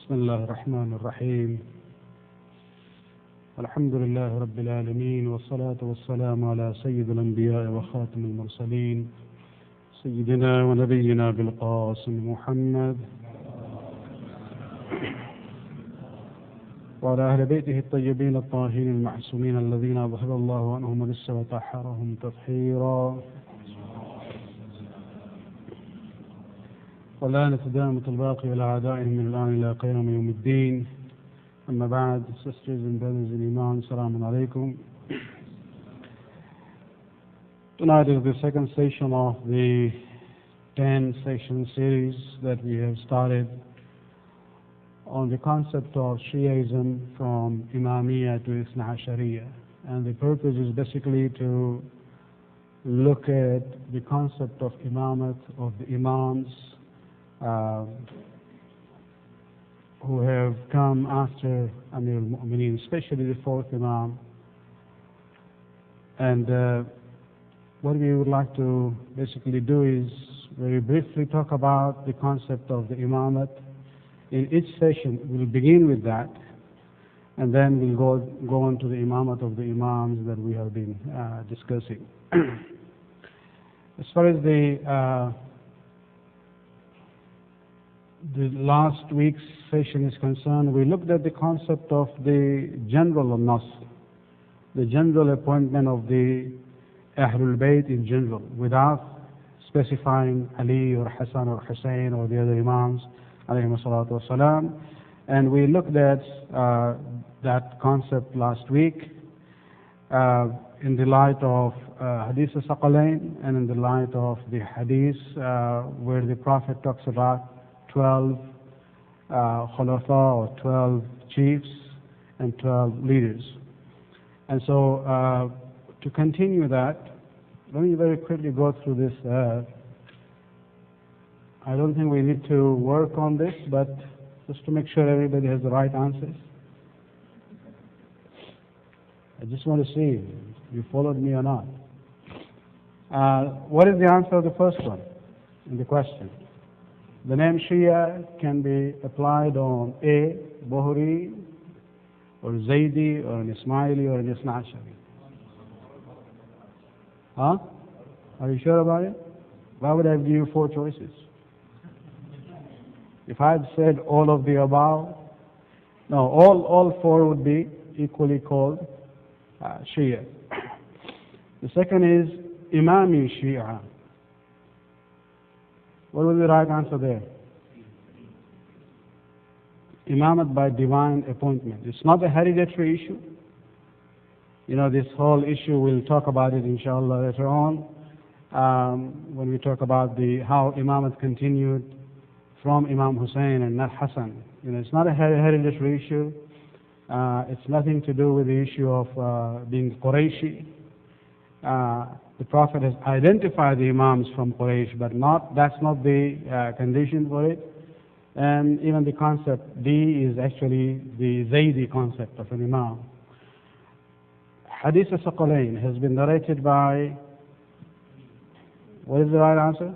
بسم الله الرحمن الرحيم. الحمد لله رب العالمين، والصلاة والسلام على سيد الأنبياء وخاتم المرسلين سيدنا ونبينا بالقاسم محمد وعلى أهل بيته الطيبين الطاهرين المعصومين الذين أظهر الله عنهم الرس وطهرهم تطهيرا. والآن تدامة الباقي على أعدائهم من الآن إلى قيام يوم الدين. أما بعد, sisters and brothers in Iman, Assalamu alaikum. Tonight is the second session of the 10-session series that we have started on the concept of Shia Islam from Imamiyya to Ithna Ashariya. And the purpose is basically to look at the concept of Imamat, of the Imams who have come after Amir al-Mu'mineen, especially the fourth Imam. And what we would like to basically do is very briefly talk about the concept of the Imamat. In each session, we'll begin with that, and then we'll go on to the Imamat of the Imams that we have been discussing. As far as the last week's session is concerned, we looked at the concept of the general nas, the general appointment of the Ahlul Bayt in general, without specifying Ali or Hassan or Hussein or the other Imams, alayhi salatu wasalam. And we looked at that concept last week in the light of Hadith al-Saqalain and in the light of the Hadith where the Prophet talks about 12 khulafa or 12 chiefs and 12 leaders. And so to continue that, let me very quickly go through this. I don't think we need to work on this, but just to make sure everybody has the right answers. I just want to see if you followed me or not. What is the answer of the first one in the question? The name Shia can be applied on A, Bohri, or Zaydi, or an Ismaili, or an Ithna Ashari. Huh? Are you sure about it? Why would I give you 4 choices? If I had said all of the above, no, all 4 would be equally called Shia. The second is Imami Shia. What was the right answer there? Imamat by divine appointment. It's not a hereditary issue. You know, this whole issue, we'll talk about it inshallah later on when we talk about how Imamat continued from Imam Hussein and not Hassan. You know, it's not a hereditary issue. It's nothing to do with the issue of being Qurayshi. The Prophet has identified the Imams from Quraysh, but that's not the condition for it. And even the concept D is actually the Zaydi concept of an Imam. Hadith al-Saqalain has been narrated by, what is the right answer?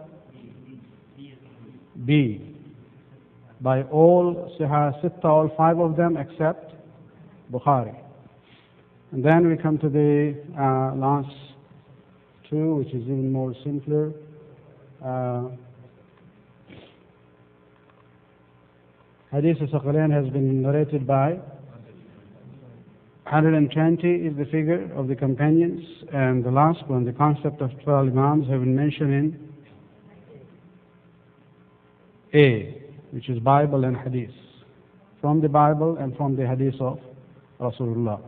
B. By all Sahih Sitta, all 5 of them except Bukhari. And then we come to the last 2, which is even more simpler. Hadith al-Saqalain has been narrated by 120 is the figure of the companions, and the last one, the concept of 12 Imams, have been mentioned in A, which is Bible and Hadith, from the Bible and from the Hadith of Rasulullah.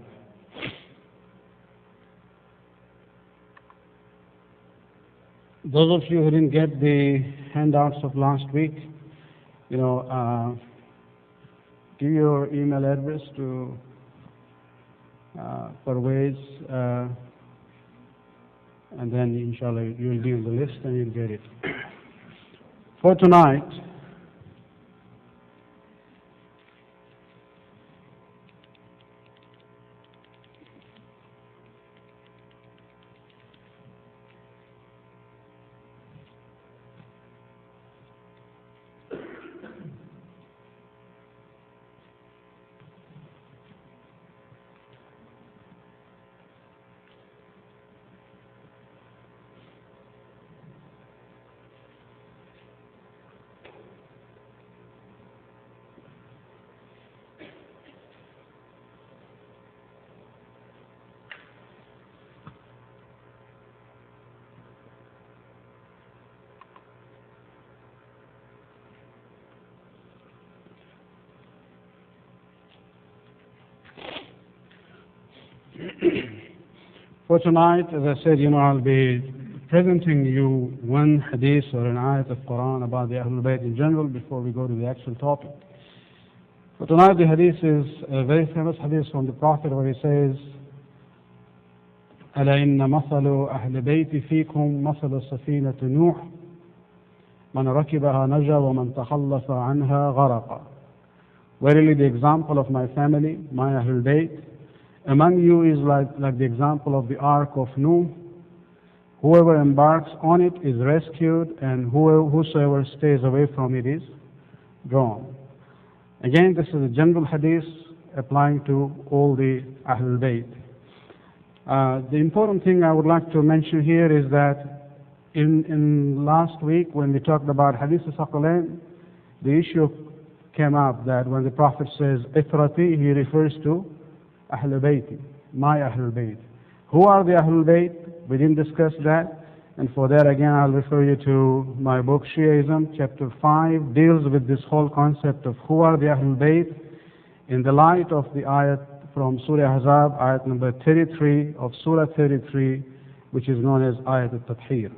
Those of you who didn't get the handouts of last week, you know, give your email address to Parvez, and then inshallah you'll be on the list and you'll get it. For tonight, For tonight, as I said, I'll be presenting you one hadith or an ayat of Quran about the Ahlul Bayt in general before we go to the actual topic. For tonight, the hadith is a very famous hadith from the Prophet where he says, ألا إن مثل أهل بيتي فيكم مثل السفينة نوح من ركبها نجا ومن تخلص عنها غرق. Verily the example of my family, my Ahlul Bayt, among you is like the example of the ark of Nuh. Whoever embarks on it is rescued, and whosoever stays away from it is drowned. Again, this is a general hadith applying to all the Ahlul Bayt. The important thing I would like to mention here is that in last week when we talked about Hadith al-Thaqalain, the issue came up that when the Prophet says Itrati, he refers to Ahlul Bayti, my Ahlul Bayt. Who are the Ahlul Bayt? We didn't discuss that, and for that again I'll refer you to my book Shia Islam, chapter 5 deals with this whole concept of who are the Ahlul Bayt in the light of the ayat from Surah Ahzab, ayat number 33 of Surah 33, which is known as ayat al-Tathir.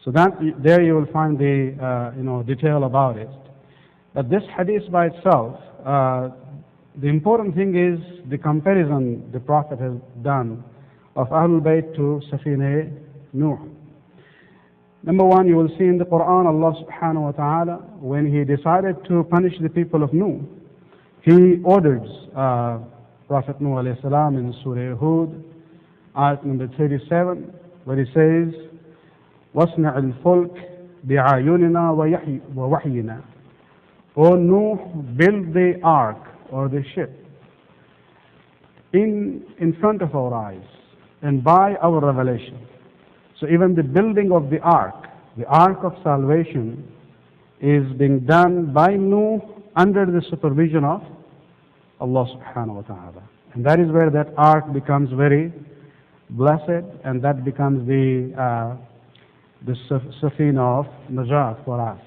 So there you will find the detail about it. But this hadith by itself, the important thing is the comparison the Prophet has done of Ahlul Bayt to Safina Nuh. Number one, you will see in the Quran Allah subhanahu wa ta'ala, when He decided to punish the people of Nuh, He orders Prophet Nuh alayhi salam in Surah Hud, ayat number 37, where He says, وَاصْنَعِ الْفُلْكِ بِعَيُنِنَا وَوَحْيِنَا. O Nuh, build the ark or the ship in front of our eyes and by our revelation. So even the building of the ark of salvation, is being done by Nuh under the supervision of Allah subhanahu wa ta'ala. And that is where that ark becomes very blessed, and that becomes the safina of Najat for us.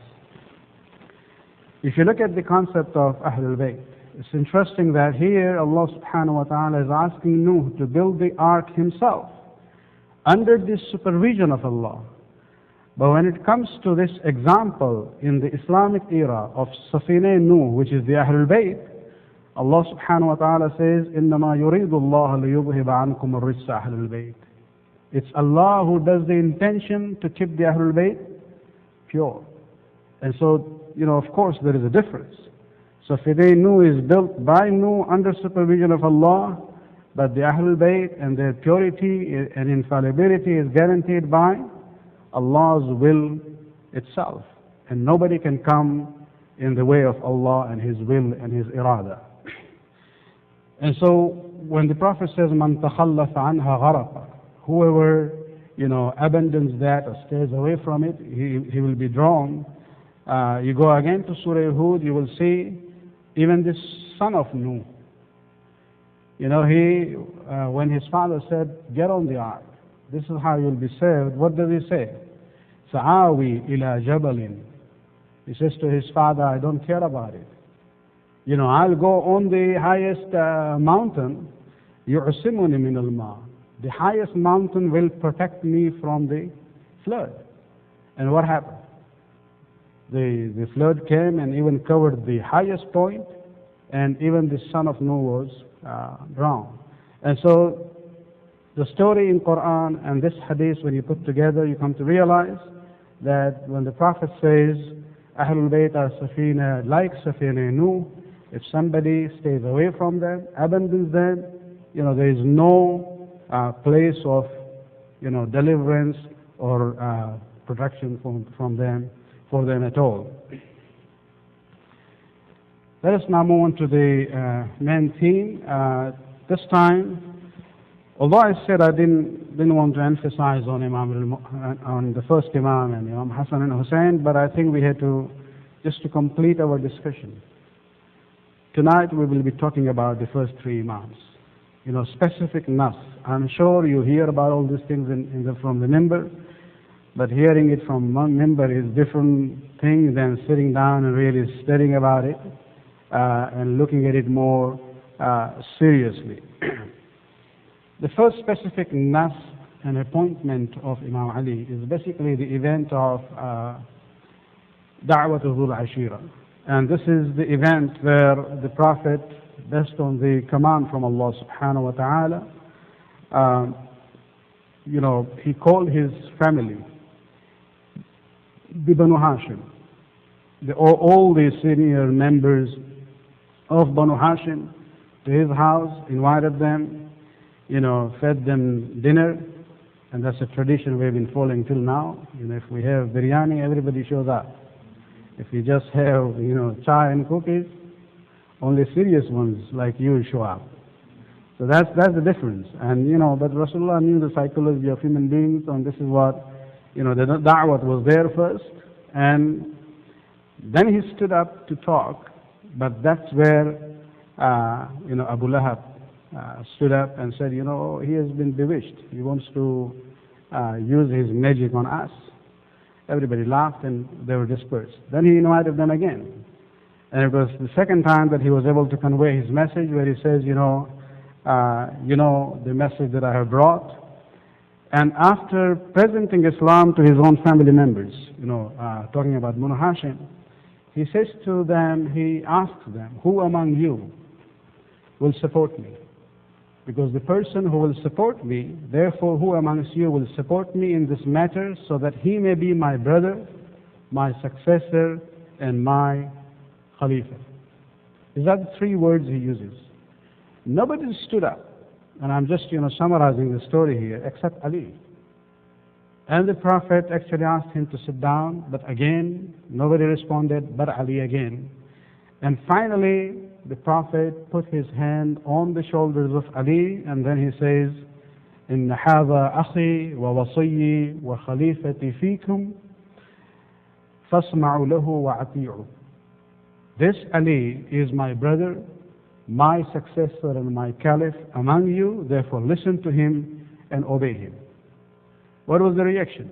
If you look at the concept of Ahlul Bayt, it's interesting that here Allah subhanahu wa ta'ala is asking Nuh to build the ark himself under the supervision of Allah. But when it comes to this example in the Islamic era of Safina Nuh, which is the Ahlul Bayt, Allah subhanahu wa ta'ala says, إِنَّمَا يُرِيدُ اللَّهَ لِيُذْهِبَ عَنْكُمُ الرِّجْسَ أَهْلَ الْبَيْتِ. It's Allah who does the intention to keep the Ahlul Bayt pure. And so, of course, there is a difference. Safina Nuh is built by Nuh under supervision of Allah, but the Ahlul Bayt and their purity and infallibility is guaranteed by Allah's will itself. And nobody can come in the way of Allah and His will and His irada. And so when the Prophet says, مَنْ تَخَلَّفَ عَنْهَا غَرَقَ, whoever abandons that or stays away from it, he will be drowned. You go again to Surah Hud, you will see even this son of Nuh. When his father said, get on the ark, this is how you'll be saved, what does he say? Sa'awi ila jabalin. He says to his father, I don't care about it. I'll go on the highest mountain, yu'simuni min al-ma. The highest mountain will protect me from the flood. And what happened? The flood came and even covered the highest point, and even the son of Noah was drowned. And so the story in Quran and this hadith, when you put together, you come to realize that when the Prophet says Ahlul Bayt are Safina, like Safina Nuh, if somebody stays away from them, abandons them, there is no place of deliverance or protection from them, for them at all. Let us now move on to the main theme. This time, although I said I didn't want to emphasize on on the first Imam and Imam Hassan and Hussein, but I think we had to, just to complete our discussion. Tonight we will be talking about the first three Imams. Specific nas. I'm sure you hear about all these things from the minbar, but hearing it from one minbar is different thing than sitting down and really studying about it and looking at it more seriously. The first specific nas and appointment of Imam Ali is basically the event of Da'watul Ashira. And this is the event where the Prophet, based on the command from Allah subhanahu wa ta'ala, he called his family, the Banu Hashim, all the senior members of Banu Hashim, to his house, invited them, fed them dinner. And that's a tradition we've been following till now. If we have biryani, everybody shows up. If we just have, chai and cookies, only serious ones like you show up. So that's the difference. And, but Rasulullah knew the psychology of human beings, and this is what, the da'wat was there first. And then he stood up to talk, but that's where, Abu Lahab stood up and said, he has been bewitched. He wants to use his magic on us. Everybody laughed and they were dispersed. Then he invited them again. And it was the second time that he was able to convey his message, where he says, the message that I have brought. And after presenting Islam to his own family members, talking about Banu Hashim, he says to them, he asks them, who among you will support me? Because the person who will support me, therefore who amongst you will support me in this matter, so that he may be my brother, my successor, and my Khalifa. These are the three words he uses. Nobody stood up, and I'm just summarizing the story here, except Ali. And the Prophet actually asked him to sit down, but again, nobody responded, but Ali again. And finally, the Prophet put his hand on the shoulders of Ali, and then he says, إن هذا أخي ووصي وخليفتي فيكم فاسمعوا له وأطيعوا. This Ali is my brother, my successor and my caliph among you, therefore listen to him and obey him. What was the reaction?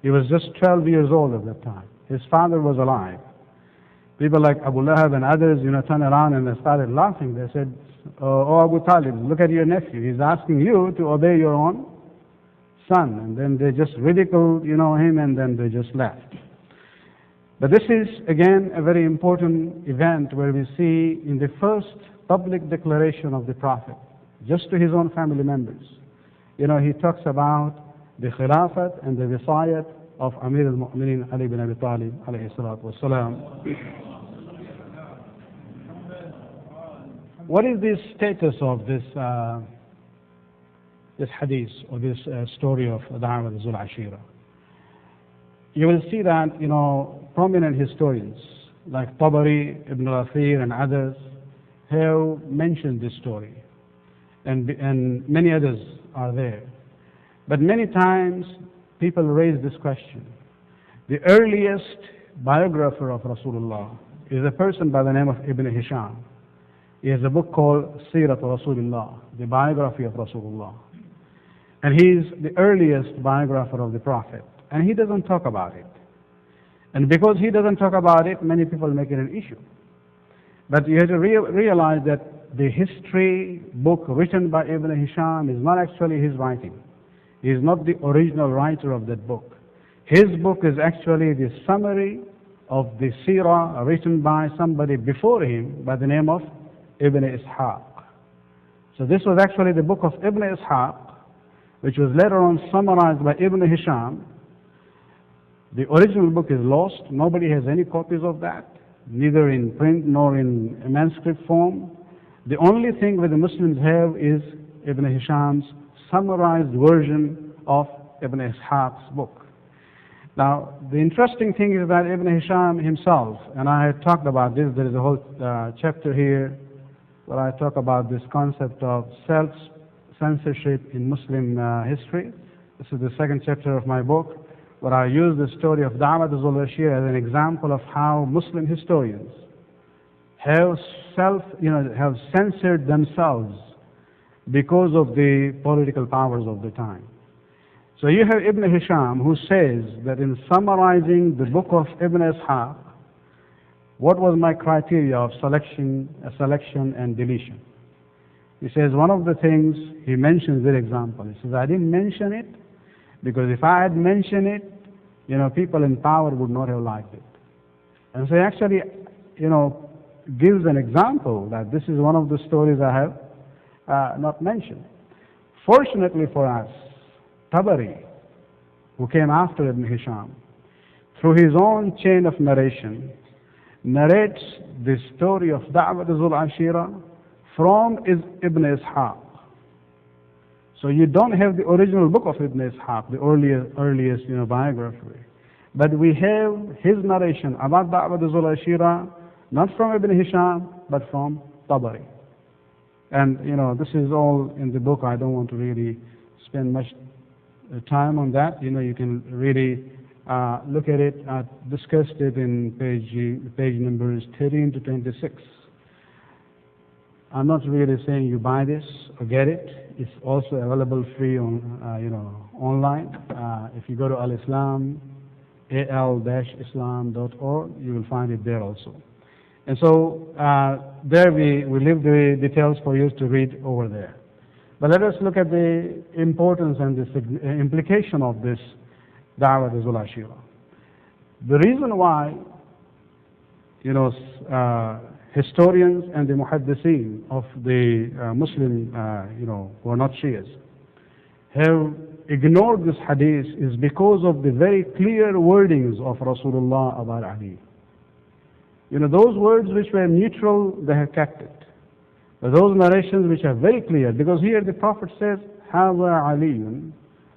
He was just 12 years old at that time. His father was alive. People like Abu Lahab and others, turned around and they started laughing. They said, oh Abu Talib, look at your nephew. He's asking you to obey your own son. And then they just ridiculed, him, and then they just left. But this is, again, a very important event where we see in the first public declaration of the Prophet, just to his own family members, he talks about the Khilafat and the Visayat of Amir al-Mu'minin Ali bin Abi Talib alayhi salatu wasalam. What is the status of this hadith, or this story of Da'wat Zul Ashira? You will see that, prominent historians like Tabari, Ibn al-Athir and others have mentioned this story, and many others are there. But many times people raise this question. The earliest biographer of Rasulullah is a person by the name of Ibn Hisham. He has a book called Sirat Rasulullah, the biography of Rasulullah. And he's the earliest biographer of the Prophet. And he doesn't talk about it. And because he doesn't talk about it, many people make it an issue. But you have to realize that the history book written by Ibn Hisham is not actually his writing. He is not the original writer of that book. His book is actually the summary of the seerah written by somebody before him by the name of Ibn Ishaq. So this was actually the book of Ibn Ishaq, which was later on summarized by Ibn Hisham. The original book is lost. Nobody has any copies of that, neither in print nor in a manuscript form. The only thing that the Muslims have is Ibn Hisham's summarized version of Ibn Ishaq's book. Now, the interesting thing is that Ibn Hisham himself, and I had talked about this, there is a whole chapter here where I talk about this concept of self-censorship in Muslim history. This is the second chapter of my book, where I use the story of Da'wat Zul Ashira as an example of how Muslim historians have censored themselves because of the political powers of the time. So you have Ibn Hisham, who says that in summarizing the book of Ibn Ishaq, what was my criteria of selection and deletion? He says one of the things, he mentions the example. He says, I didn't mention it because if I had mentioned it, people in power would not have liked it. And so he actually, gives an example that this is one of the stories I have not mentioned. Fortunately for us, Tabari, who came after Ibn Hisham, through his own chain of narration, narrates the story of Da'wat Zul Ashira from Ibn Ishaq. So you don't have the original book of Ibn Ishaq, the earliest biography. But we have his narration about Da'wat Zul Ashira, not from Ibn Hisham, but from Tabari. And, this is all in the book. I don't want to really spend much time on that. You can really look at it. I discussed it in page numbers 13 to 26. I'm not really saying you buy this or get it. It's also available free on, online. If you go to Al-Islam, al-islam.org, you will find it there also. And so there we leave the details for you to read over there. But let us look at the importance and the implication of this Da'wat Zul Ashira. The reason why, historians and the muhaddithin of the Muslim, who are not Shias, have ignored this hadith is because of the very clear wordings of Rasulullah about Ali. Those words which were neutral, they have kept it. But those narrations which are very clear, because here the Prophet says, هَذَا عَلِيٌّ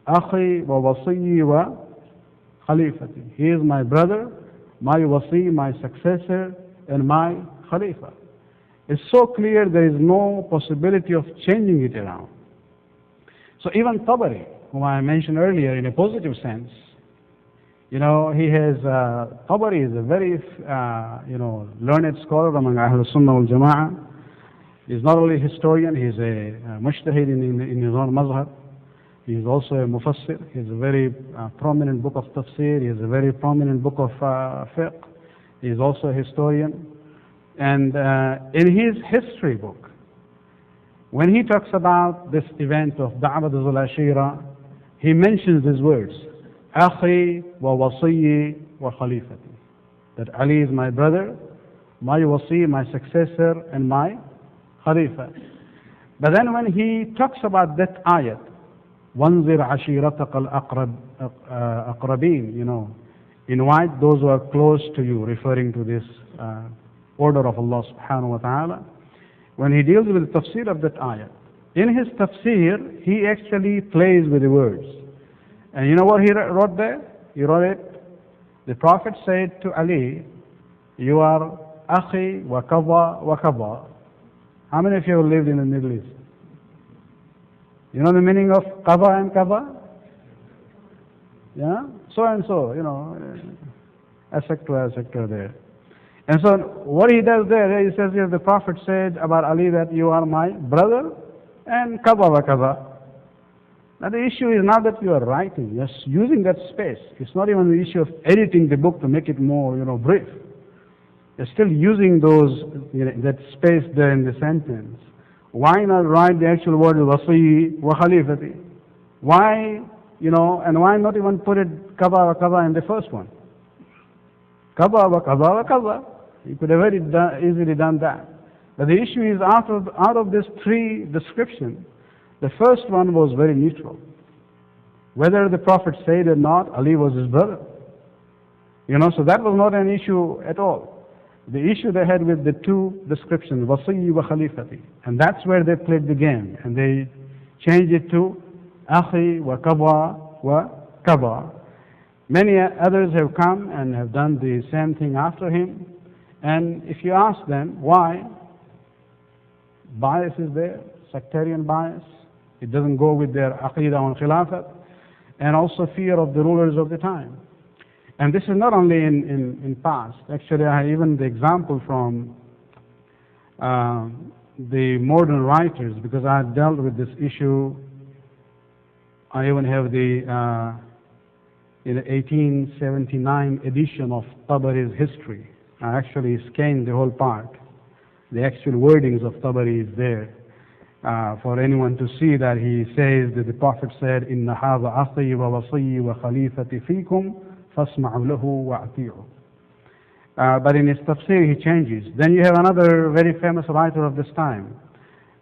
أَخِي وَوَصِيِّي وَخَلِيفَتِي. He is my brother, my wasi, my successor, and my Khalifa. It's so clear there is no possibility of changing it around. So even Tabari, whom I mentioned earlier in a positive sense, he has, Tabari is a very, learned scholar among Ahlul Sunnah wal Jama'ah. He's not only a historian, he's a mujtahid in his own mazhab. He's also a mufassir. He has a very prominent book of tafsir. He has a very prominent book of fiqh. He's also a historian. And in his history book, when he talks about this event of Da'wat Zul Ashira, he mentions these words, Akhi wa wasiyyi wa khalifati. That Ali is my brother, my wasi, my successor, and my khalifa. But then when he talks about that ayat, وَانْزِرْ عَشِيرَتَقَ الْأَقْرَبِينَ, invite those who are close to you, referring to this order of Allah subhanahu wa ta'ala. When he deals with the tafsir of that ayat, in his tafsir, he actually plays with the words. And you know what he wrote there? He wrote it, the Prophet said to Ali, you are akhi wa kaba wa kaba. How many of you have lived in the Middle East? You know the meaning of kaba and kaba? Yeah? So and so, a sector there. And so what he does there, he says here, the Prophet said about Ali that you are my brother and kaba wa kaba. Now the issue is not that you are writing, just using that space. It's not even the issue of editing the book to make it more, brief. You're still using those, that space there in the sentence. Why not write the actual word wasi wa khalifati? Why, and why not even put it kaba wa kaba in the first one? Kaba wa kaba wa kaba. You could have very easily done that. But the issue is out of these three descriptions, the first one was very neutral. Whether the Prophet said or not, Ali was his brother. So that was not an issue at all. The issue they had with the two descriptions, Wasiyyi wa Khalifati. And that's where they played the game. And they changed it to Akhi wa Kaba wa Kaba. Many others have come and have done the same thing after him. And if you ask them why, bias is there, sectarian bias. It doesn't go with their aqidah on khilafat, and also fear of the rulers of the time. And this is not only in past. Actually, I have even the example from the modern writers, because I have dealt with this issue. I even have the 1879 edition of Tabari's history. I actually scanned the whole part. The actual wordings of Tabari is there. for anyone to see that he says that the Prophet said, "Inna hadha akhi wa wasiyyi wa khalifati fikum fasma'u lahu wa ati'u." But in his tafsir he changes. Then you have another very famous writer of this time,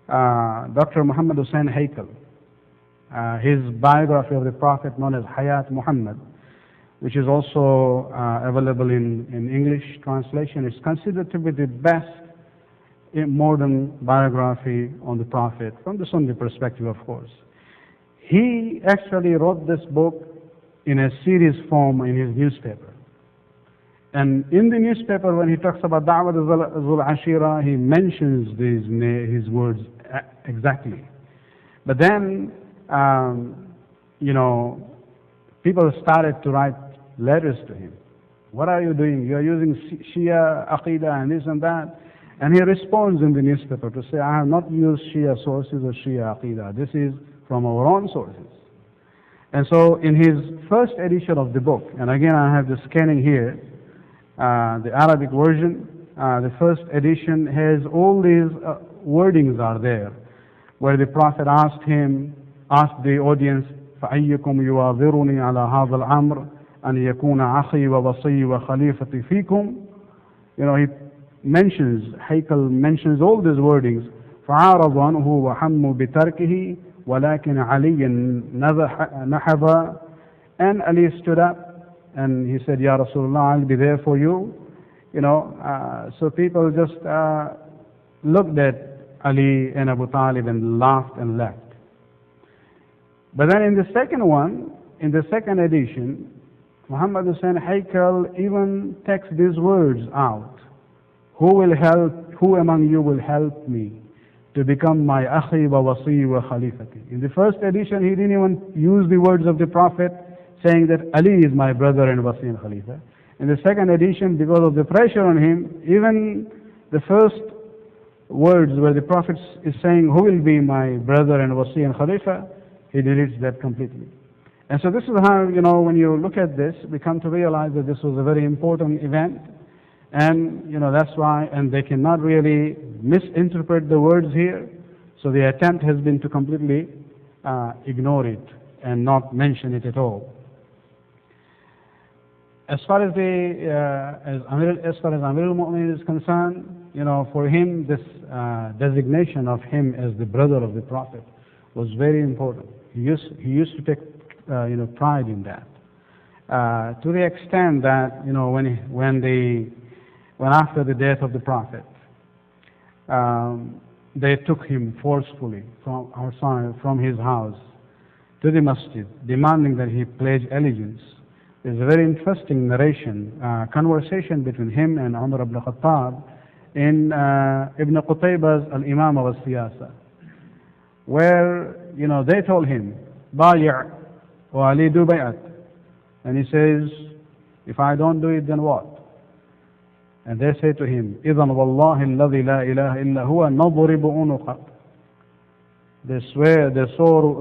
Dr. Muhammad Hussain Haykal. His biography of the Prophet, known as Hayat Muhammad, which is also available in English translation, is considered to be the best modern biography on the Prophet, from the Sunni perspective, of course. He actually wrote this book in a series form in his newspaper. And in the newspaper, when he talks about Da'wat Zul Ashira, he mentions his words exactly. But then, people started to write letters to him. What are you doing? You are using Shia Aqidah and this and that. And he responds in the newspaper to say, I have not used Shia sources or Shia Aqidah. This is from our own sources. And so in his first edition of the book, and again I have the scanning here, the Arabic version, the first edition has all these wordings are there, where the Prophet asked the audience, فَأَيُّكُمْ يُوَاظِرُنِي عَلَى هَذَا الْأَمْرِ أَنْ يَكُونَ عَخِي وَوَصِيِّي وَخَلِيفَتِي فِيكُمْ. He mentions, Haykal mentions all these wordings. فَعَارَضَ عَنْهُ وَحَمُّ بِتَرْكِهِ وَلَكِنْ عَلِيًّا نَحَبَ. And Ali stood up and he said, Ya Rasulullah, I'll be there for you. So people just looked at Ali and Abu Talib and laughed and left. But then in the second one, in the second edition, Muhammad Hussain Haykal even takes these words out. Who among you will help me to become my akhi wa wasi wa khalifati? In the first edition, he didn't even use the words of the Prophet saying that Ali is my brother and wasi and khalifa. In the second edition, because of the pressure on him, even the first words where the Prophet is saying, who will be my brother and wasi and khalifa, he deletes that completely. And so this is how, when you look at this, we come to realize that this was a very important event. And, that's why, and they cannot really misinterpret the words here. So the attempt has been to completely ignore it and not mention it at all. As far as Amir al-Mu'minin is concerned, for him, this designation of him as the brother of the Prophet was very important. He used to take, pride in that. To the extent that, when after the death of the Prophet, they took him forcefully from his house to the masjid, demanding that he pledge allegiance. There's a very interesting narration, conversation between him and Umar ibn Khattab in Ibn Qutayba's Al-Imamat wal-Siyasa, where, they told him, Bali' wa Ali do bay'at. And he says, if I don't do it, then what? And they say to him, إِذَنْ وَاللَّهِ الَّذِي لَا إِلَهَ إِلَّا هُوَ نَضْرِبُ عُنُقَكَ. They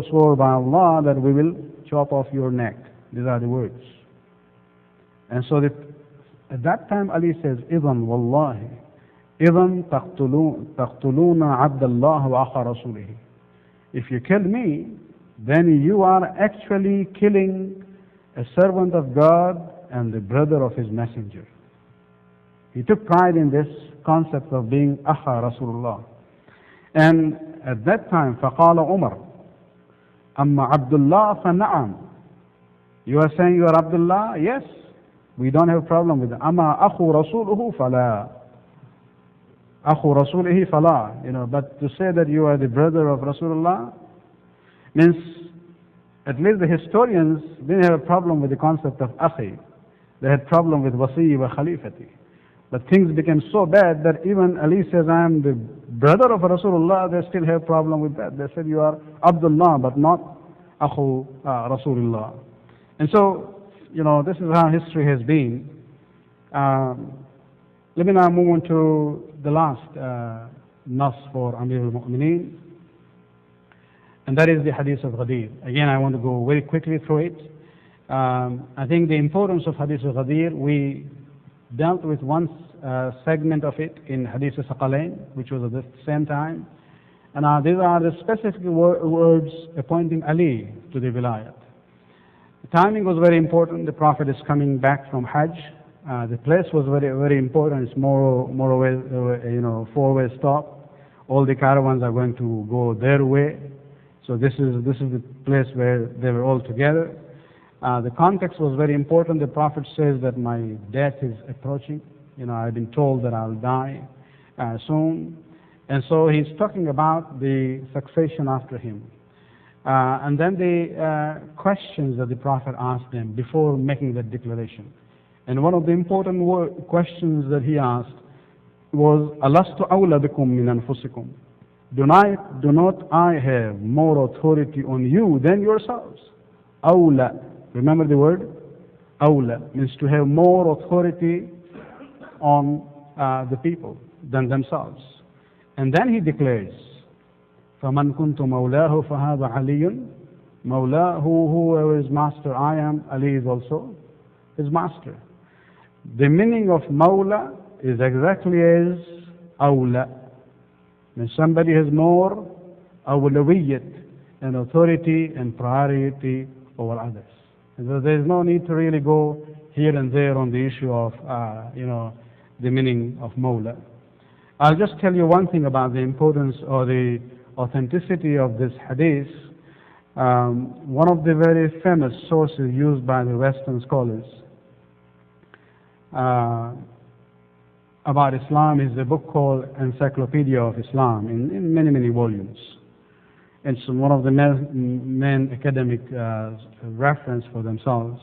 swore by Allah that we will chop off your neck. These are the words. And so at that time Ali says, إِذَنْ وَاللَّهِ إِذَنْ تَقْتُلُونَ عَبْدَ اللَّهِ وَأَخَى رَسُولِهِ. If you kill me, then you are actually killing a servant of God and the brother of his messenger. He took pride in this concept of being Akha Rasulullah. And at that time, فَقَالَ عُمَرْ أَمَّا عَبْدُ اللَّهِ فَنَعَمْ. You are saying you are Abdullah? Yes. We don't have a problem with it. أَمَّا أَخُ رَسُولُهُ فَلَا. أَخُ رَسُولِهِ فَلَا. But to say that you are the brother of Rasulullah means, at least the historians didn't have a problem with the concept of Akhi. They had problem with wasi wa khalifati. But things became so bad that even Ali says, I am the brother of Rasulullah, they still have problem with that. They said, you are Abdullah, but not Akhu Rasulullah. And so, this is how history has been. Let me now move on to the last nas for Amir al-Mu'mineen. And that is the Hadith of Ghadir. Again, I want to go very quickly through it. I think the importance of Hadith of Ghadir, we dealt with one segment of it in Hadith al-Saqalain, which was at the same time. And these are the specific words appointing Ali to the wilayat. The timing was very important. The Prophet is coming back from Hajj. The place was very, very important. It's four-way stop. All the caravans are going to go their way. So this is the place where they were all together. The context was very important. The Prophet says that my death is approaching. I've been told that I'll die soon. And so he's talking about the succession after him. And then the questions that the Prophet asked them before making that declaration. And one of the important questions that he asked was, Alastu awla bikum min anfusikum? Do not I have more authority on you than yourselves? Awla. Remember the word? Awla means to have more authority on the people than themselves. And then he declares, فَمَنْ كُنْتُ مَوْلَاهُ فَهَذَا عَلِيٌّ Mawla, whoever is master, I am, Ali is also his master. The meaning of Mawla is exactly as Awla. When somebody has more awlawiyyat and authority and priority over others. So there is no need to really go here and there on the issue of, the meaning of Mawla. I'll just tell you one thing about the importance or the authenticity of this hadith. One of the very famous sources used by the Western scholars about Islam is a book called Encyclopedia of Islam in many, many volumes. It's one of the main academic reference for themselves.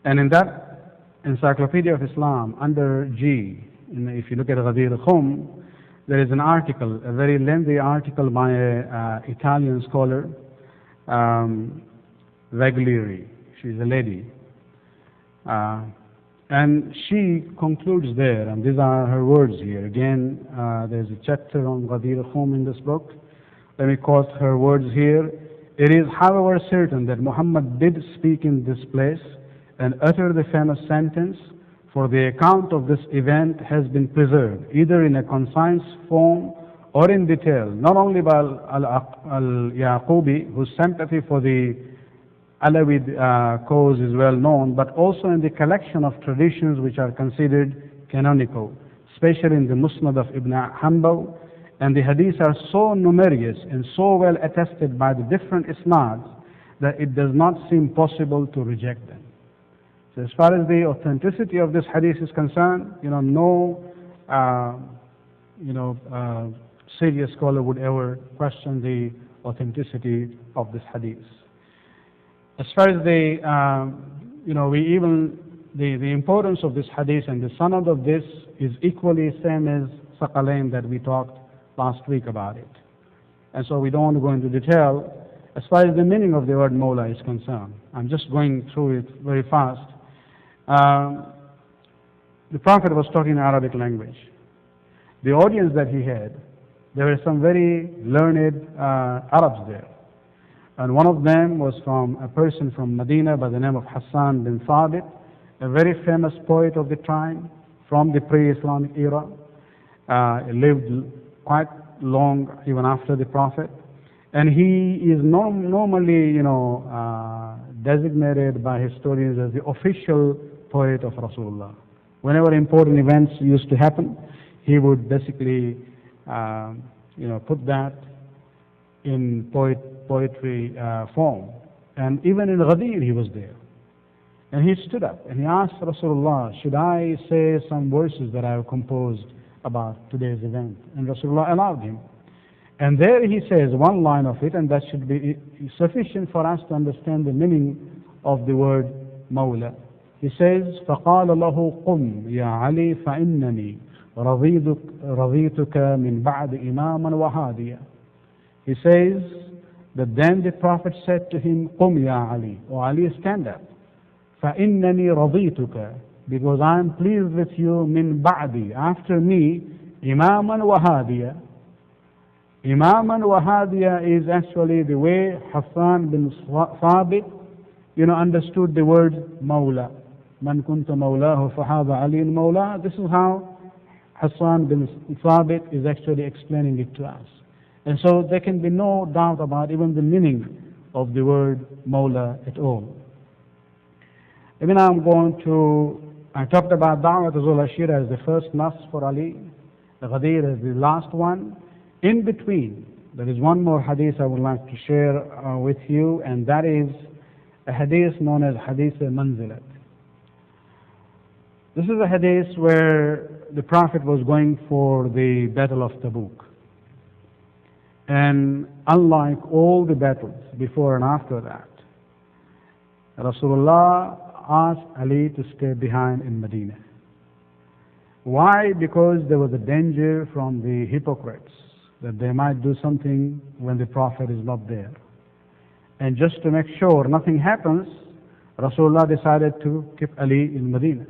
And in that Encyclopedia of Islam, under G, if you look at Ghadir Khum, there is an article, a very lengthy article by an Italian scholar, Vaglieri. She's a lady. And she concludes there, and these are her words here. Again, there's a chapter on Ghadir Khum in this book. Let me quote her words here. It is, however, certain that Muhammad did speak in this place and utter the famous sentence, for the account of this event has been preserved, either in a concise form or in detail, not only by Al-Yaqubi, whose sympathy for the Alawid cause is well known, but also in the collection of traditions which are considered canonical, especially in the Musnad of Ibn Hanbal, and the hadiths are so numerous and so well attested by the different isnads that it does not seem possible to reject them. So as far as the authenticity of this hadith is concerned, no serious scholar would ever question the authenticity of this hadith. As far as the importance of this hadith and the sanad of this is equally same as Saqalain that we talked last week about it. And so we don't want to go into detail as far as the meaning of the word Mawla is concerned. I'm just going through it very fast. The Prophet was talking in Arabic language. The audience that he had, there were some very learned Arabs there. And one of them was from a person from Medina by the name of Hassan bin Thabit, a very famous poet of the time from the pre-Islamic era. Lived quite long even after the Prophet. And he is normally, designated by historians as the official poet of Rasulullah. Whenever important events used to happen, he would basically, put that in poetry form. And even in Ghadir, he was there. And he stood up and he asked Rasulullah, should I say some verses that I have composed about today's event? And Rasulullah allowed him. And there he says one line of it, and that should be sufficient for us to understand the meaning of the word Mawla. He says, فَقَالَ لَهُ قُمْ يَا عَلِي فَإِنَّنِي رَضِيتُكَ مِنْ بَعْدِ إِمَامًا وَهَادِيًا. He says that then the Prophet said to him, قُمْ يَا عَلِي, O Ali, stand up. فَإِنَّنِي رَضِيتُكَ, because I am pleased with you, min ba'di, after me, imaman wa hadiya. Imaman wa hadiya is actually the way Hassan bin Thabit, understood the word Mawla. Man kunta mawlahu fahada aliyin mawla. This is how Hassan bin Thabit is actually explaining it to us. And so there can be no doubt about even the meaning of the word Mawla at all. Even I talked about Da'wat al-Ashira as the first nas for Ali, the Ghadir as the last one. In between, there is one more hadith I would like to share with you, and that is a hadith known as Hadith al-Manzilat. This is a hadith where the Prophet was going for the Battle of Tabuk. And unlike all the battles before and after that, Rasulullah asked Ali to stay behind in Medina. Why? Because there was a danger from the hypocrites that they might do something when the Prophet is not there. And just to make sure nothing happens, Rasulullah decided to keep Ali in Medina.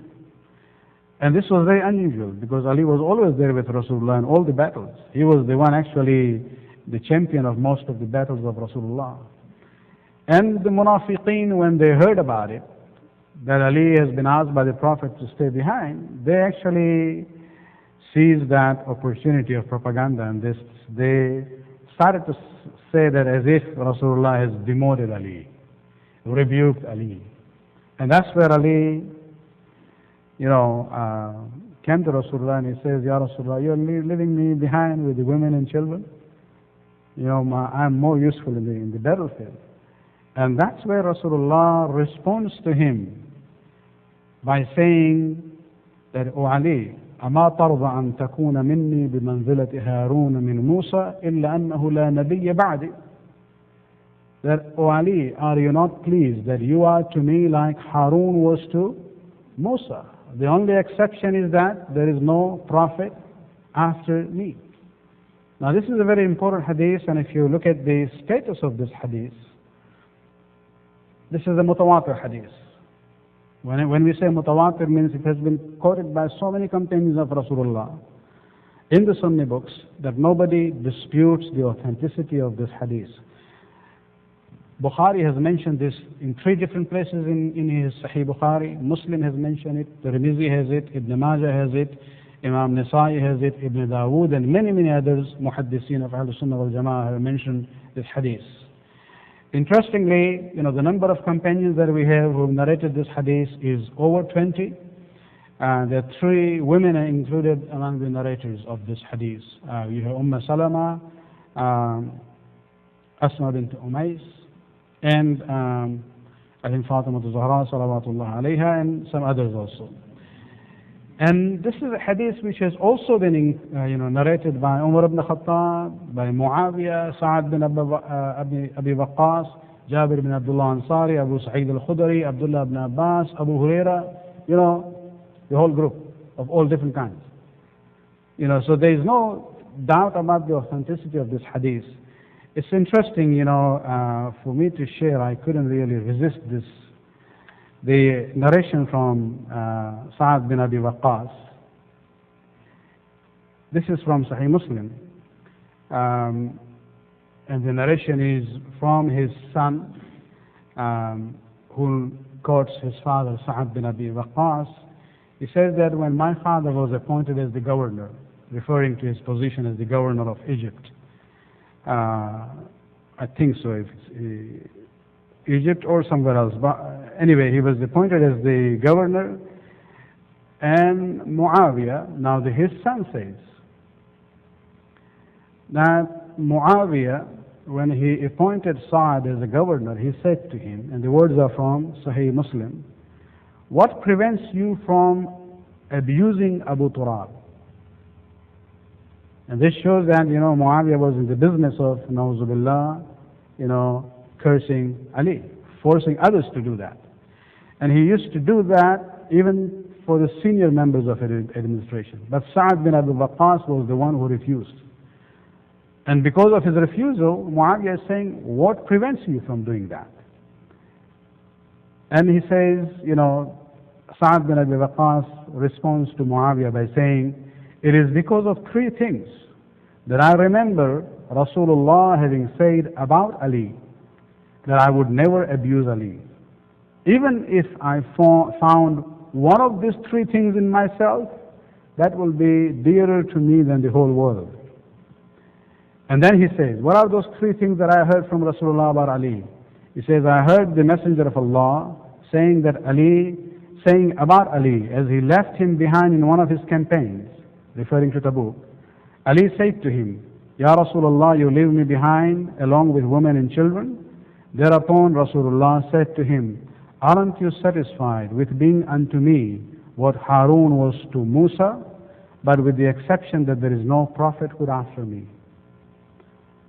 And this was very unusual because Ali was always there with Rasulullah in all the battles. He was the one actually the champion of most of the battles of Rasulullah. And the Munafiqeen, when they heard about it, that Ali has been asked by the Prophet to stay behind, they actually seized that opportunity of propaganda, and they started to say that as if Rasulullah has demoted Ali, rebuked Ali. And that's where Ali came to Rasulullah and he says, Ya Rasulullah, you're leaving me behind with the women and children. I'm more useful in the battlefield. And that's where Rasulullah responds to him by saying that, O Ali, أما ترضى أن تكون مني بمنزلة هارون من موسى إلا أنه لا نبي بعدي. That, O Ali, are you not pleased that you are to me like Harun was to Musa? The only exception is that there is no prophet after me. Now this is a very important hadith, and if you look at the status of this hadith, this is a mutawatir hadith. When we say mutawatir, means it has been quoted by so many companions of Rasulullah in the Sunni books that nobody disputes the authenticity of this hadith. Bukhari has mentioned this in 3 different places in his Sahih Bukhari. Muslim has mentioned it, Tirmidhi has it, Ibn Majah has it, Imam Nisa'i has it, Ibn Dawood, and many others, Muhaddithin of Ahlul Sunnah wal Jama'ah, have mentioned this hadith. Interestingly, the number of companions that we have who narrated this hadith is over 20. There are 3 women are included among the narrators of this hadith. You have Salama, Asma bint Umays, and I think Fatima Zahra, salawatullah alayha, and some others also. And this is a hadith which has also been narrated by Umar ibn Khattab, by Muawiyah, Sa'ad bin Abi Waqqas, Jabir bin Abdullah Ansari, Abu Sa'id al-Khudri, Abdullah ibn Abbas, Abu Huraira, the whole group of all different kinds. So there is no doubt about the authenticity of this hadith. It's interesting, for me to share. I couldn't really resist this. The narration from Sa'ad bin Abi Waqqas. This is from Sahih Muslim. And the narration is from his son, who quotes his father, Sa'ad bin Abi Waqqas. He says that when my father was appointed as the governor, referring to his position as the governor of Egypt, I think so, if it's Egypt or somewhere else. But anyway, he was appointed as the governor, and Muawiyah, now his son says that Muawiyah, when he appointed Sa'ad as the governor, he said to him, and the words are from Sahih Muslim, what prevents you from abusing Abu Turab? And this shows that, Muawiyah was in the business of, na'uzubillah, cursing Ali, forcing others to do that. And he used to do that even for the senior members of administration. But Sa'ad bin Abi Waqqas was the one who refused. And because of his refusal, Muawiyah is saying, what prevents you from doing that? And he says, Sa'ad bin Abi Waqqas responds to Muawiyah by saying, it is because of 3 things that I remember Rasulullah having said about Ali, that I would never abuse Ali. Even if I found one of these 3 things in myself, that will be dearer to me than the whole world. And then he says, what are those three things that I heard from Rasulullah about Ali? He says, I heard the Messenger of Allah saying about Ali as he left him behind in one of his campaigns, referring to Tabuk. Ali said to him, Ya Rasulullah, you leave me behind along with women and children? Thereupon Rasulullah said to him, aren't you satisfied with being unto me what Harun was to Musa, but with the exception that there is no prophethood after me?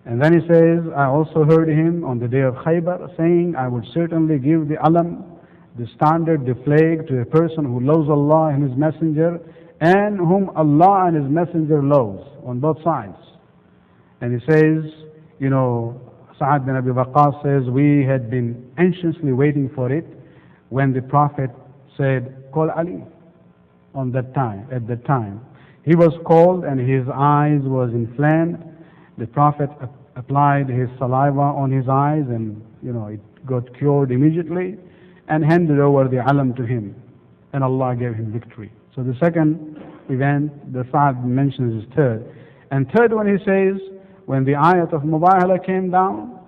And then he says, I also heard him on the day of Khaybar saying, I would certainly give the alam, the standard, the flag to a person who loves Allah and His Messenger and whom Allah and His Messenger loves, on both sides. And he says, Sa'ad bin Abi Waqqas says, we had been anxiously waiting for it when the Prophet said, call Ali at that time. He was called and his eyes was inflamed. The Prophet applied his saliva on his eyes and, it got cured immediately and handed over the alam to him. And Allah gave him victory. So the second event that Sa'ad mentions is third. And third one he says, when the ayat of Mubahala came down,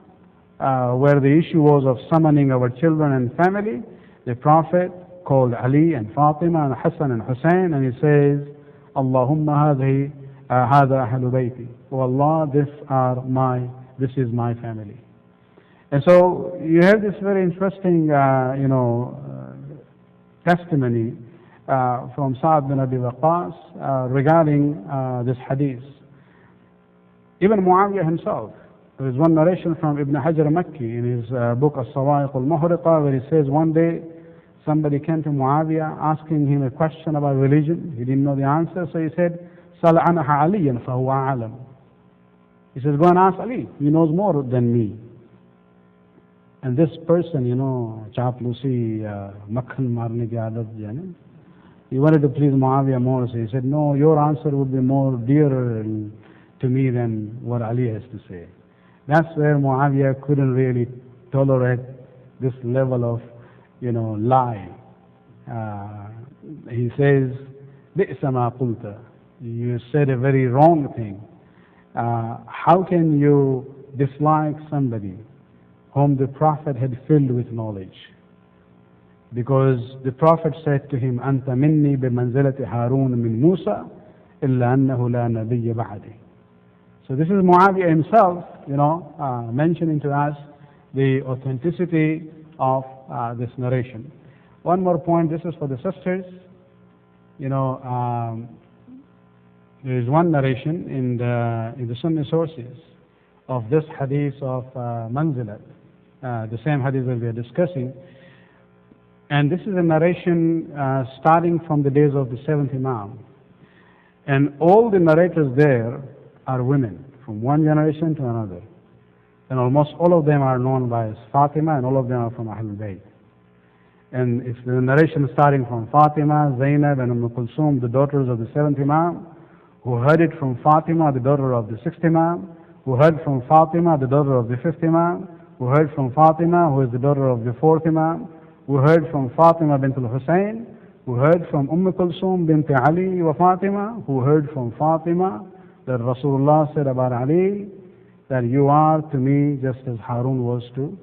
where the issue was of summoning our children and family, the Prophet called Ali and Fatima and Hassan and Hussein, and he says, Allahumma hadha ahlu bayti. Oh Allah, this is my family. And so you have this very interesting, testimony from Sa'ad bin Abi Waqqas regarding this hadith. Even Muawiyah himself, there is one narration from Ibn Hajar Makki in his book As-Sawa'iq al-Muhriqa, where he says one day somebody came to Muawiyah asking him a question about religion. He didn't know the answer, so he said, Sal anha aliyan fahuwa alam. He says, go and ask Ali, he knows more than me. And this person, chaplusi, makhan marne ki aadat, he wanted to please Muawiyah more, so he said, no, your answer would be more dearer to me than what Ali has to say. That's where Muawiyah couldn't really tolerate this level of, lie. He says, bi'sa ma qulta. You said a very wrong thing. How can you dislike somebody whom the Prophet had filled with knowledge? Because the Prophet said to him, Anta minni bimanzilati Harun min Musa, illa annahu la nabiyya ba'di. So this is Muawiyah himself, mentioning to us the authenticity of this narration. One more point, this is for the sisters. There is one narration in the Sunni sources of this hadith of Manzilat, the same hadith that we are discussing. And this is a narration starting from the days of the seventh Imam. And all the narrators there are women, from one generation to another. And almost all of them are known by Fatima, and all of them are from Ahlul Bayt. And it's the narration starting from Fatima, Zainab, and Kulsum, the daughters of the seventh Imam, who heard it from Fatima, the daughter of the sixth Imam, who heard from Fatima, the daughter of the fifth Imam, who heard from Fatima, who is the daughter of the fourth Imam, who heard from Fatima bint al-Hussein, who heard from Kulsum bint Ali wa Fatima, who heard from Fatima that Rasulullah said about Ali, that you are to me just as Harun was to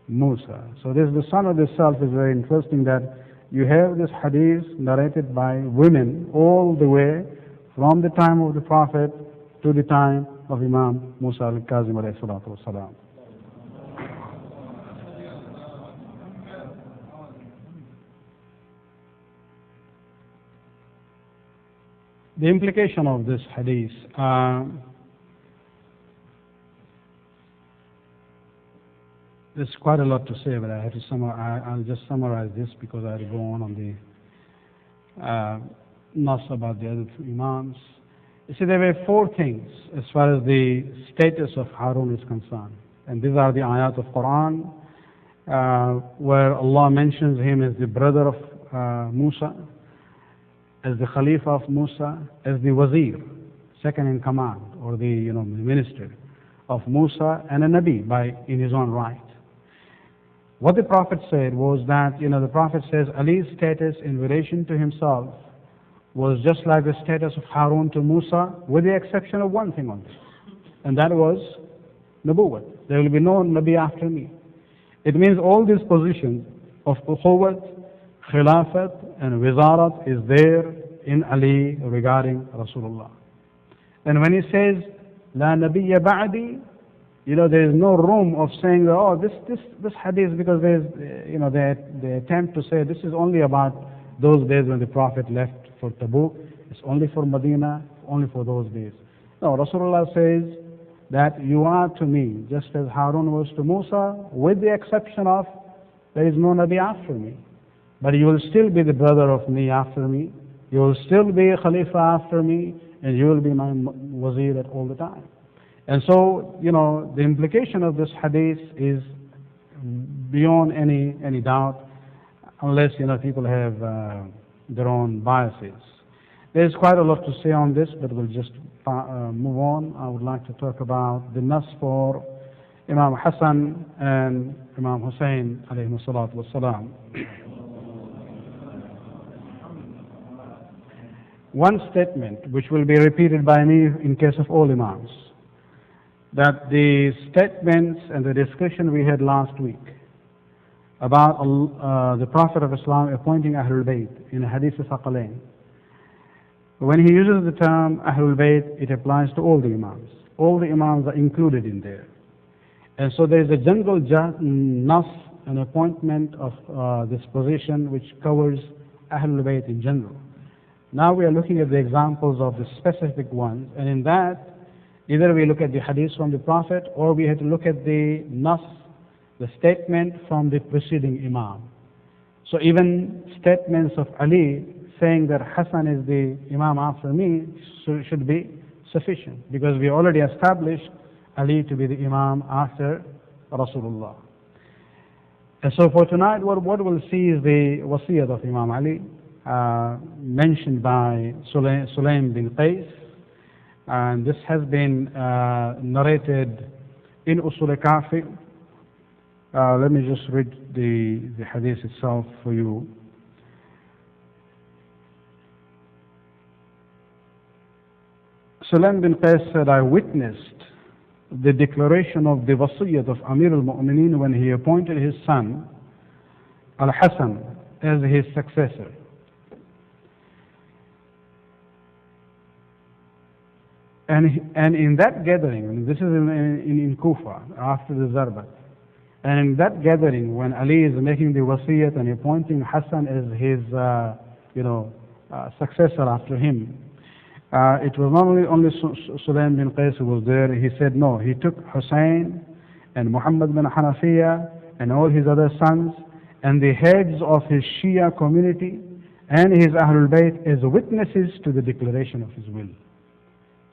Musa. So this, the sanad itself is very interesting, that you have this hadith narrated by women all the way from the time of the Prophet to the time of Imam Musa al-Kazim alayhi salatu wasalam. The implication of this hadith, there's quite a lot to say, but I have to I'll just summarize this because I'll go on the nas about the other two Imams. You see, there were four things as far as the status of Harun is concerned. And these are the ayat of Quran, where Allah mentions him as the brother of Musa, as the Khalifa of Musa, as the Wazir, second in command, or the minister of Musa, and a Nabi in his own right. What the Prophet said was that, the Prophet says Ali's status in relation to himself was just like the status of Harun to Musa, with the exception of one thing only. and that was Nubuwwat. There will be no Nabi after me. It means all these positions of Ukhuwat, Khilafat, and Wizarat is there in Ali regarding Rasulullah. And when he says, La Nabiyya Ba'di, there is no room of saying, oh, this hadith, because there's, they attempt to say this is only about those days when the Prophet left for Tabuk. It's only for Medina, only for those days. No, Rasulullah says that you are to me just as Harun was to Musa, with the exception of there is no Nabi after me. But you will still be the brother of me after me. You will still be a Khalifa after me, and you will be my wazir at all the time. And so, the implication of this hadith is beyond any doubt, unless, people have their own biases. There's quite a lot to say on this, but we'll just move on. I would like to talk about the nas for Imam Hassan and Imam Hussein alayhi salatu wassalam. One statement which will be repeated by me in case of all Imams, that the statements and the discussion we had last week about the Prophet of Islam appointing Ahlul Bayt in Hadith Thaqalain, when he uses the term Ahlul Bayt, it applies to all the Imams. All the Imams are included in there. And so there is a general nas, an appointment of this position which covers Ahlul Bayt in general. Now we are looking at the examples of the specific ones, and in that, either we look at the hadith from the Prophet, or we have to look at the nas, the statement from the preceding Imam. So even statements of Ali saying that Hassan is the Imam after me should be sufficient, because we already established Ali to be the Imam after Rasulullah. And so for tonight, what we'll see is the wasiyat of Imam Ali, mentioned by Sulaim bin Qais, and this has been narrated in Usul Kafi. Let me just read the hadith itself for you. Sulaim bin Qais said, I witnessed the declaration of the wasiyat of Amir al-Mu'mineen when he appointed his son Al-Hasan as his successor. And in that gathering, this is in Kufa, after the Zarbat, and in that gathering, when Ali is making the wasiyat and appointing Hassan as his, successor after him, it was not only Sulaim bin Qais who was there. He said, no, he took Hussein and Muhammad bin Hanafiya and all his other sons and the heads of his Shia community and his Ahlul Bayt as witnesses to the declaration of his will.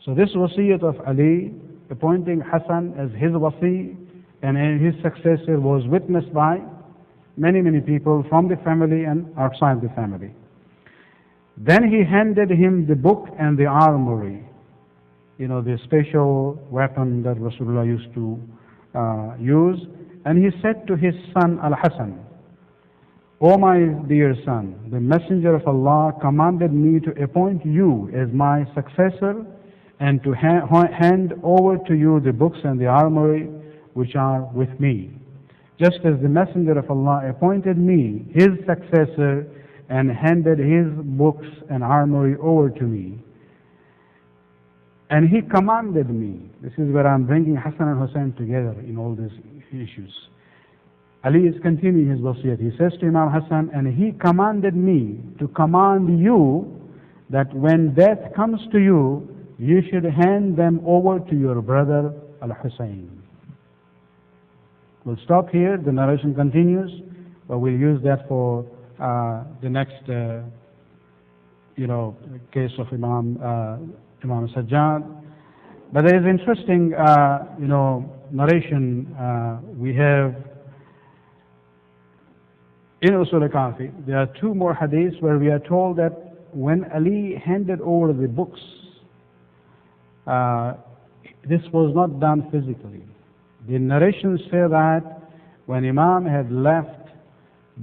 So this wasiyat of Ali, appointing Hassan as his wasi and his successor, was witnessed by many people from the family and outside the family. Then he handed him the book and the armory, the special weapon that Rasulullah used to use, and he said to his son Al-Hasan, O my dear son, the Messenger of Allah commanded me to appoint you as my successor and to hand over to you the books and the armory which are with me, just as the Messenger of Allah appointed me his successor and handed his books and armory over to me. And he commanded me, this is where I'm bringing Hassan and Hussein together in all these issues. Ali is continuing his wasiyat. He says to Imam Hassan, and he commanded me to command you that when death comes to you, you should hand them over to your brother Al-Hussein. We'll stop here, the narration continues, but we'll use that for the next case of Imam Sajjad. But there is interesting narration we have in Usul Kafi. There are two more hadiths where we are told that when Ali handed over the books, this was not done physically. The narrations say that when Imam had left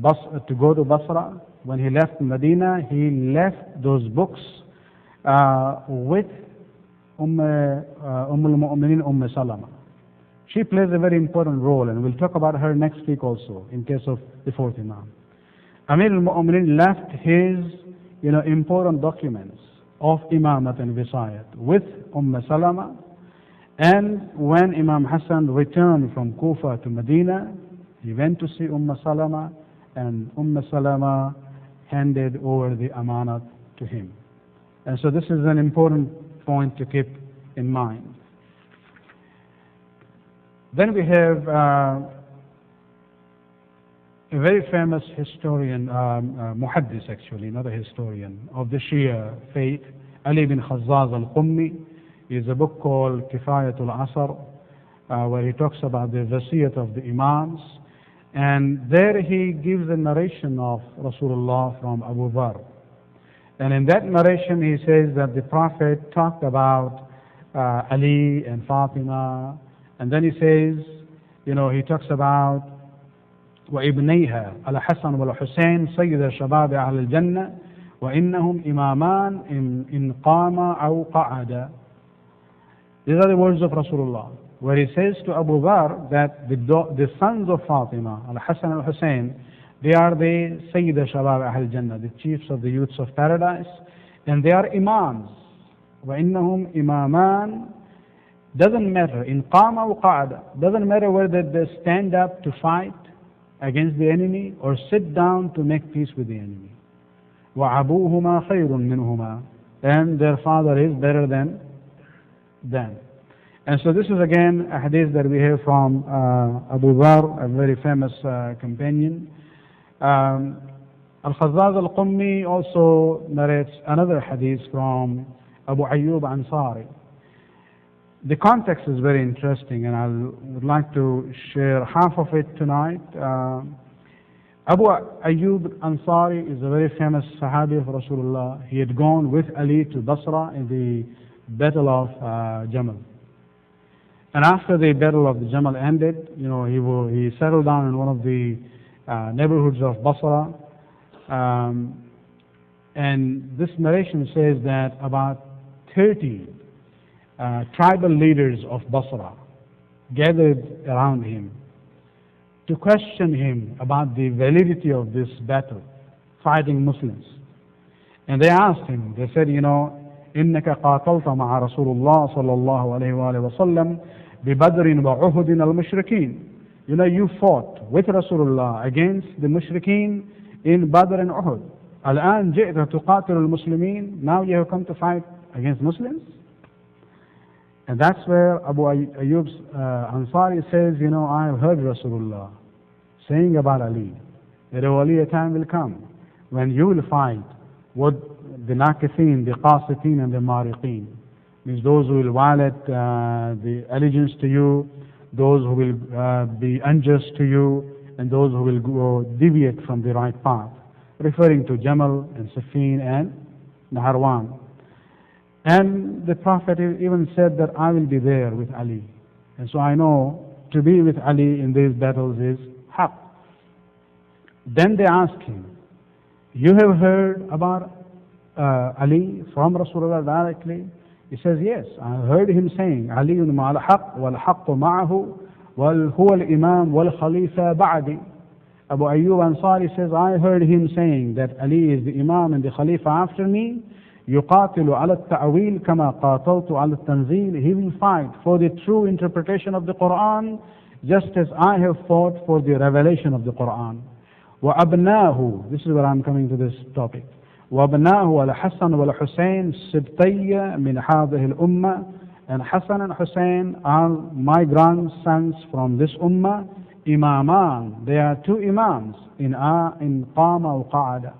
to go to Basra, when he left Medina, he left those books with al-Mu'minin Salama. She plays a very important role, and we'll talk about her next week also in case of the fourth Imam. Amir al-Mu'minin left his, important documents of Imamat and Visayat with Salama, and when Imam Hassan returned from Kufa to Medina, he went to see Salama, and Salama handed over the amanat to him. And so this is an important point to keep in mind. Then we have a very famous historian, muhaddis actually, not a historian, of the Shia faith, Ali bin Khazzaz al-Qummi. He has a book called Kifayatul Asr, where he talks about the wasiyat of the Imams. And there he gives a narration of Rasulullah from Abu Dharr. And in that narration he says that the Prophet talked about Ali and Fatima. And then he says, he talks about وَإِبْنَيْهَا الْحَسَنُ وَالْحُسَيْنِ سَيِّدَ شَبَابِ أَهْلِ الْجَنَّةِ وَإِنَّهُمْ إِمَامَانِ إِنْ قَامَ أَوْ قَعَدَ. These are the words of Rasulullah, where he says to Abu Dharr that the sons of Fatima, Al-Hasan and Al-Hussein, they are the Sayyid Shabab Ahl Jannah, the chiefs of the youths of paradise, and they are imams. وَإِنَّهُمْ إِمَامَانِ. Doesn't matter, in qama or qa'ada, doesn't matter whether they stand up to fight against the enemy or sit down to make peace with the enemy. وَعَبُوهُمَا خَيْرٌ مِّنْهُمَا. And their father is better than them. And so this is again a hadith that we have from Abu Dharr, a very famous companion. Al-Khazzaz al-Qummi also narrates another hadith from Abu Ayyub Ansari. The context is very interesting, and I would like to share half of it tonight. Abu Ayyub Ansari is a very famous Sahabi of Rasulullah. He had gone with Ali to Basra in the Battle of Jamal. And after the Battle of the Jamal ended, he settled down in one of the neighborhoods of Basra. And this narration says that about 30 tribal leaders of Basra gathered around him to question him about the validity of this battle, fighting Muslims. And they asked him, they said, إنك قاتلت مع رسول الله صلى الله عليه وآله وسلم ببدر وعهد المشركين. You fought with Rasulullah against the mushrikeen in Badr and Uhud. الآن جئت تقاتل المسلمين. Now you have come to fight against Muslims? And that's where Abu Ayyub Ansari says, I have heard Rasulullah saying about Ali, that a time will come when you will fight what the Nakithin, the Qasitin and the Mariqin, means those who will violate the allegiance to you, those who will be unjust to you, and those who will go deviate from the right path, referring to Jamal and Siffin and Naharwan. And the Prophet even said that I will be there with Ali. And so I know to be with Ali in these battles is haq. Then they asked him, you have heard about Ali from Rasulullah directly? He says, yes, I heard him saying, Ali ma'al haq wal haqqu ma'ahu wal huwa al-imam wal khalifa ba'di. Abu Ayyub Ansari says, I heard him saying that Ali is the imam and the khalifa after me. يقاتل على التأويل كما قاتلت على التنزيل. He will fight for the true interpretation of the Quran just as I have fought for the revelation of the Quran. وأبناه, this is where I'm coming to this topic. وأبناه الحسن والحسين سبطي من هذه الأمة. And Hassan and Hussein are my grandsons from this ummah. Imaman, they are two imams in qama or qa'ada.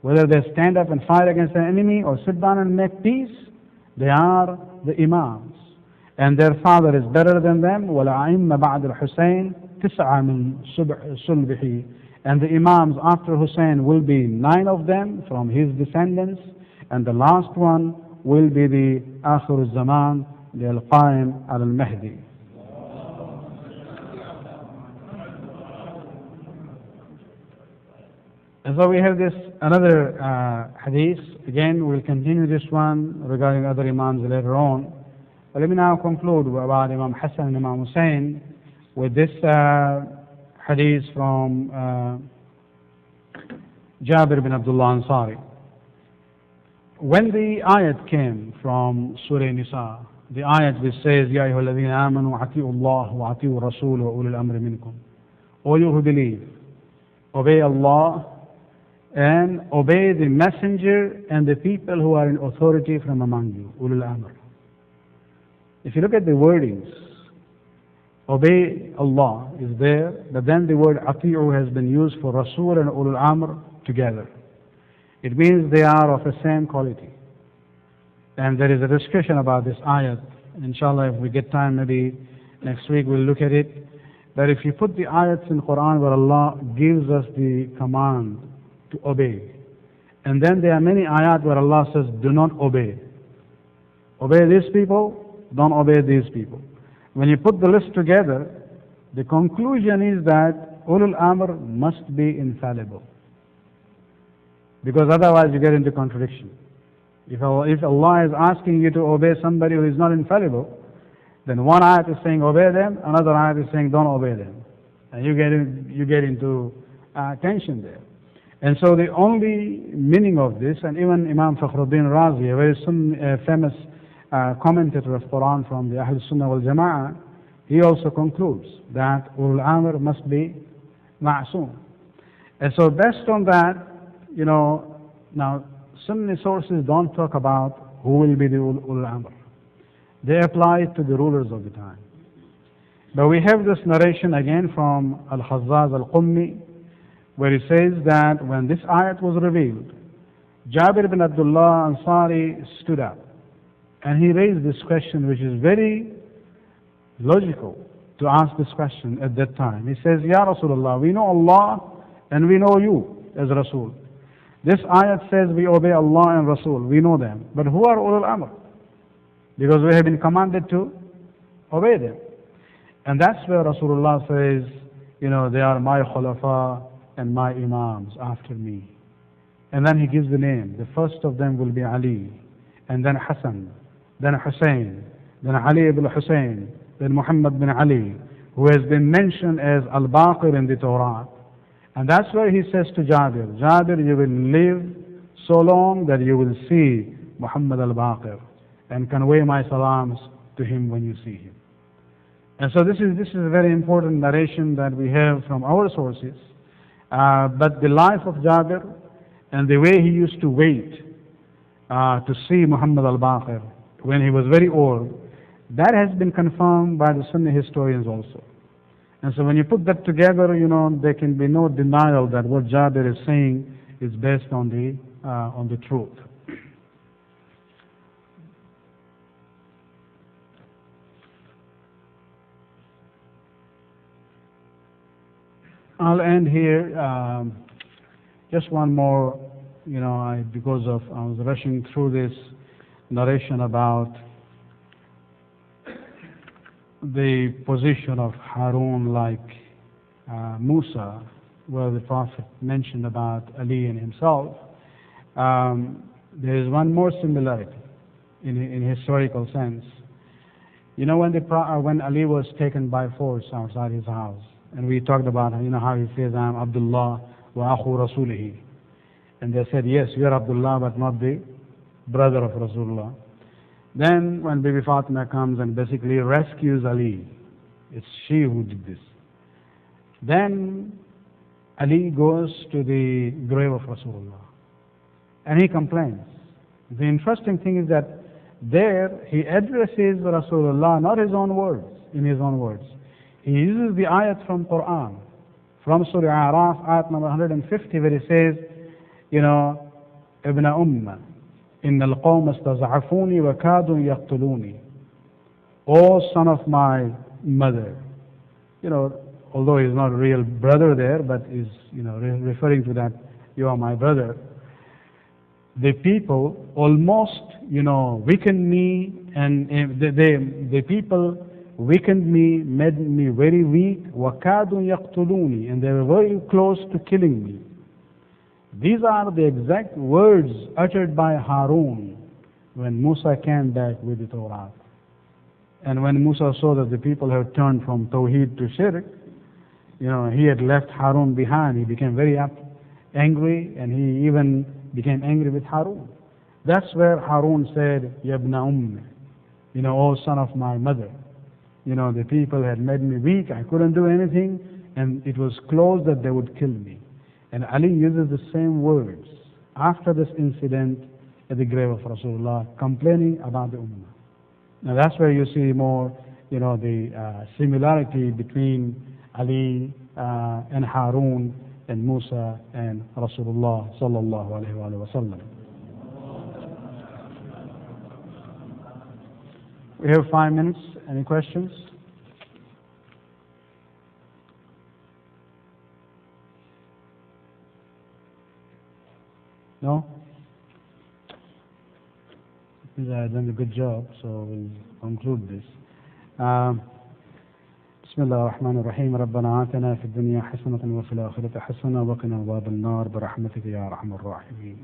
Whether they stand up and fight against an enemy or sit down and make peace, they are the imams. And their father is better than them. وَلَعِمَّ بَعْدَ الْحُسَيْنِ تِسْعَ مِنْ صُلْبِهِ. And the imams after Hussein will be 9 of them from his descendants. And the last one will be the Akhir al-Zaman, the Al-Qaim al-Mahdi. And so we have this another hadith. Again, we'll continue this one regarding other Imams later on. But let me now conclude about Imam Hassan and Imam Hussein with this hadith from Jabir bin Abdullah Ansari. When the ayat came from Surah Nisa, the ayat which says, Ya ayyuhalladhina amanu ati'u Allah wa ati'u Rasul wa ulil amri minkum. O you who believe, obey Allah and obey the messenger and the people who are in authority from among you, ulul amr. If you look at the wordings, obey Allah is there, but then the word ati'u has been used for Rasul and ulul amr together. It means they are of the same quality. And there is a discussion about this ayat. Inshallah, if we get time, maybe next week we'll look at it. But if you put the ayats in Quran where Allah gives us the command to obey, and then there are many ayat where Allah says, do not obey. Obey these people, don't obey these people. When you put the list together, the conclusion is that ulul amr must be infallible. Because otherwise you get into contradiction. If Allah is asking you to obey somebody who is not infallible, then one ayat is saying obey them, another ayat is saying don't obey them. And you get into tension there. And so the only meaning of this, and even Imam Fakhruddin Razi, a very famous commentator of Quran from the Ahl Sunnah wal Jama'ah, he also concludes that ulul amr must be ma'soom. And so based on that, now Sunni sources don't talk about who will be the ulul amr. They apply to the rulers of the time. But we have this narration again from Al-Khazzaz Al-Qummi, where he says that when this ayat was revealed, Jabir bin Abdullah Ansari stood up and he raised this question, which is very logical to ask this question at that time. He says, Ya Rasulullah, we know Allah and we know you as Rasul. This ayat says we obey Allah and Rasul, we know them. But who are ulul amr? Because we have been commanded to obey them. And that's where Rasulullah says, they are my khulafa and my imams after me. And then he gives the name. The first of them will be Ali, and then Hassan, then Hussein, then Ali ibn Hussein, then Muhammad bin Ali, who has been mentioned as Al-Baqir in the Torah. And that's where he says to Jabir, Jabir, you will live so long that you will see Muhammad al-Baqir and convey my salams to him when you see him. And so this is a very important narration that we have from our sources. But the life of Jabir and the way he used to wait to see Muhammad al-Baqir when he was very old, that has been confirmed by the Sunni historians also. And so when you put that together, there can be no denial that what Jabir is saying is based on the truth. I'll end here. Just one more, because I was rushing through this narration about the position of Harun like Musa, where the Prophet mentioned about Ali and himself. There is one more similarity in historical sense. When Ali was taken by force outside his house, and we talked about how he says, I am Abdullah wa akhu Rasulihi. And they said, yes, you are Abdullah, but not the brother of Rasulullah. Then when Bibi Fatima comes and basically rescues Ali, it's she who did this. Then Ali goes to the grave of Rasulullah and he complains. The interesting thing is that there he addresses Rasulullah, not his own words, in his own words. He uses the ayat from Quran, from Surah Araf, ayat number 150, where he says, Ibn Umma, إن القوم استضعفوني وكادوا يقتلوني. O son of my mother. Although he's not a real brother there, but is referring to that, you are my brother. The people almost weakened me, and the people weakened me, made me very weak. وكادوا يقتلوني, and they were very close to killing me. These are the exact words uttered by Harun when Musa came back with the Torah. And when Musa saw that the people had turned from Tawheed to Shirk, he had left Harun behind. He became very angry, and he even became angry with Harun. That's where Harun said, Yabna O son of my mother. The people had made me weak. I couldn't do anything, and it was close that they would kill me. And Ali uses the same words after this incident at the grave of Rasulullah, complaining about the Ummah. Now that's where you see more, the similarity between Ali and Harun and Musa and Rasulullah sallallahu alaihi wasallam. We have 5 minutes. Any questions? No? I think I've done a good job, so we'll conclude this. بسم الله الرحمن الرحيم ربنا آتنا في الدنيا حسنة وفي الآخرة حسنة وقنا عذاب النار برحمتك يا أرحم الراحمين